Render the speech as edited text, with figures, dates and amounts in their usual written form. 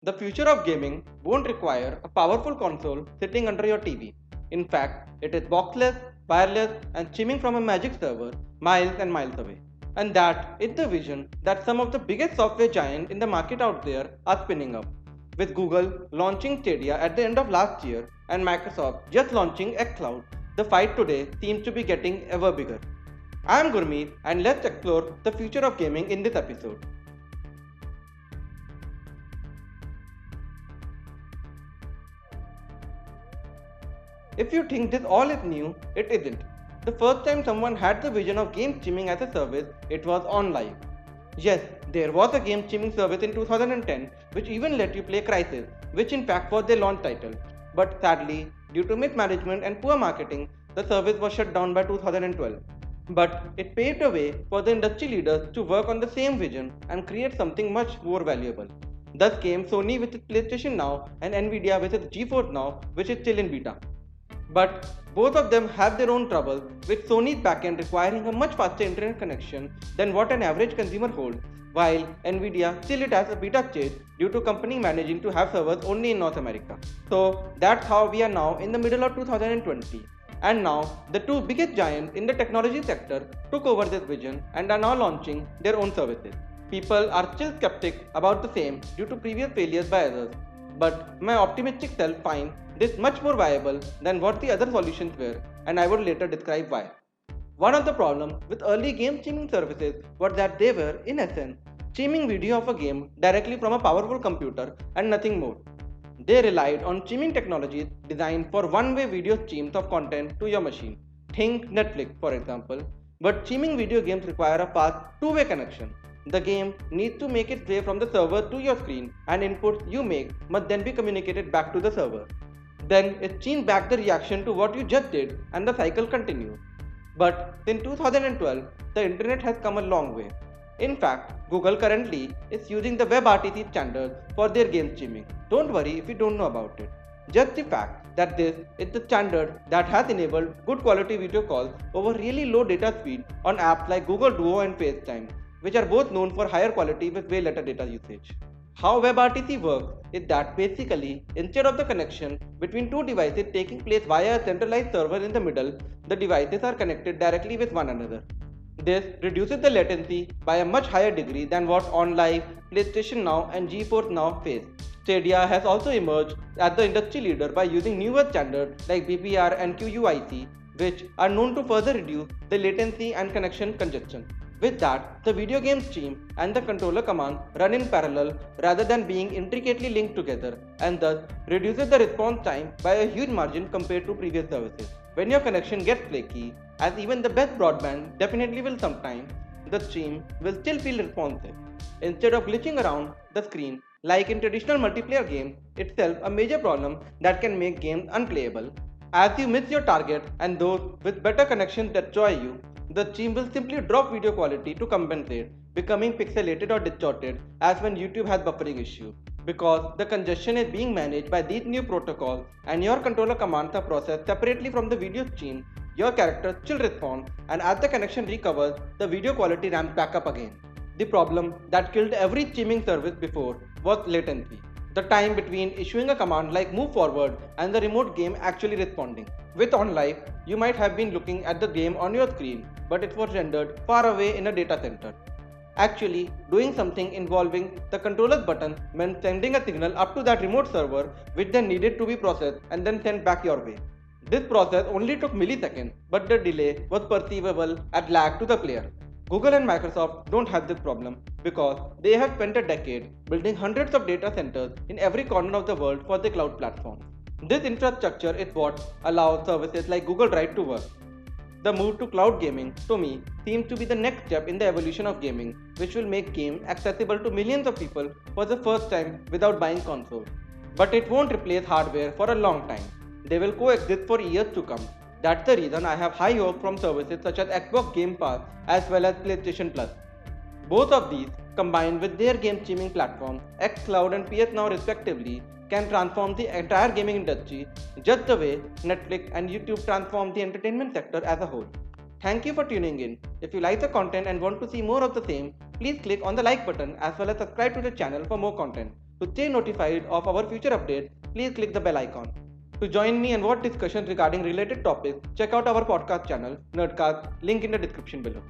The future of gaming won't require a powerful console sitting under your TV. In fact, it is boxless, wireless, and streaming from a magic server miles and miles away. And that is the vision that some of the biggest software giants in the market out there are spinning up. With Google launching Stadia at the end of last year and Microsoft just launching xCloud, the fight today seems to be getting ever bigger. I am Gurmeet and let's explore the future of gaming in this episode. If you think this all is new, it isn't. The first time someone had the vision of game streaming as a service, it was OnLive. Yes, there was a game streaming service in 2010 which even let you play Crysis, which in fact was their launch title. But sadly, due to mismanagement and poor marketing, the service was shut down by 2012. But it paved the way for the industry leaders to work on the same vision and create something much more valuable. Thus came Sony with its PlayStation Now and Nvidia with its GeForce Now, which is still in beta. But both of them have their own trouble, with Sony's backend requiring a much faster internet connection than what an average consumer holds, while Nvidia still it has a beta stage due to company managing to have servers only in North America. So that's how we are now in the middle of 2020. And now the two biggest giants in the technology sector took over this vision and are now launching their own services. People are still skeptic about the same due to previous failures by others, but my optimistic self finds this much more viable than what the other solutions were, and I would later describe why. One of the problems with early game streaming services was that they were, in essence, streaming video of a game directly from a powerful computer and nothing more. They relied on streaming technologies designed for one-way video streams of content to your machine. Think Netflix, for example. But streaming video games require a fast two-way connection. The game needs to make its way from the server to your screen, and inputs you make must then be communicated back to the server. Then it streams back the reaction to what you just did, and the cycle continues. But since 2012, the internet has come a long way. In fact, Google currently is using the WebRTC standard for their game streaming. Don't worry if you don't know about it. Just the fact that this is the standard that has enabled good quality video calls over really low data speed on apps like Google Duo and FaceTime, which are both known for higher quality with way lesser data usage. How WebRTC works is that basically, instead of the connection between two devices taking place via a centralized server in the middle, the devices are connected directly with one another. This reduces the latency by a much higher degree than what OnLive, PlayStation Now, and GeForce Now face. Stadia has also emerged as the industry leader by using newer standards like BPR and QUIC, which are known to further reduce the latency and connection congestion. With that, the video game stream and the controller command run in parallel rather than being intricately linked together, and thus reduces the response time by a huge margin compared to previous services. When your connection gets flaky, as even the best broadband definitely will sometimes, the stream will still feel responsive. Instead of glitching around the screen like in traditional multiplayer games, itself a major problem that can make games unplayable. As you miss your target and those with better connections destroy you, the stream will simply drop video quality to compensate, becoming pixelated or distorted as when YouTube has buffering issue. Because the congestion is being managed by these new protocols and your controller commands are processed separately from the video stream, your character still responds, and as the connection recovers, the video quality ramps back up again. The problem that killed every streaming service before was latency. The time between issuing a command like move forward and the remote game actually responding. With OnLive, you might have been looking at the game on your screen, but it was rendered far away in a data center. Actually, doing something involving the controller's button meant sending a signal up to that remote server, which then needed to be processed and then sent back your way. This process only took milliseconds, but the delay was perceivable as lag to the player. Google and Microsoft don't have this problem because they have spent a decade building hundreds of data centers in every corner of the world for their cloud platform. This infrastructure is what allows services like Google Drive to work. The move to cloud gaming, to me, seems to be the next step in the evolution of gaming, which will make games accessible to millions of people for the first time without buying consoles. But it won't replace hardware for a long time. They will coexist for years to come. That's the reason I have high hopes from services such as Xbox Game Pass as well as PlayStation Plus. Both of these, combined with their game streaming platform, xCloud and PS Now respectively, can transform the entire gaming industry just the way Netflix and YouTube transformed the entertainment sector as a whole. Thank you for tuning in. If you like the content and want to see more of the same, please click on the like button as well as subscribe to the channel for more content. To stay notified of our future updates, please click the bell icon. To join me and watch discussions regarding related topics, check out our podcast channel, Nerdcast, link in the description below.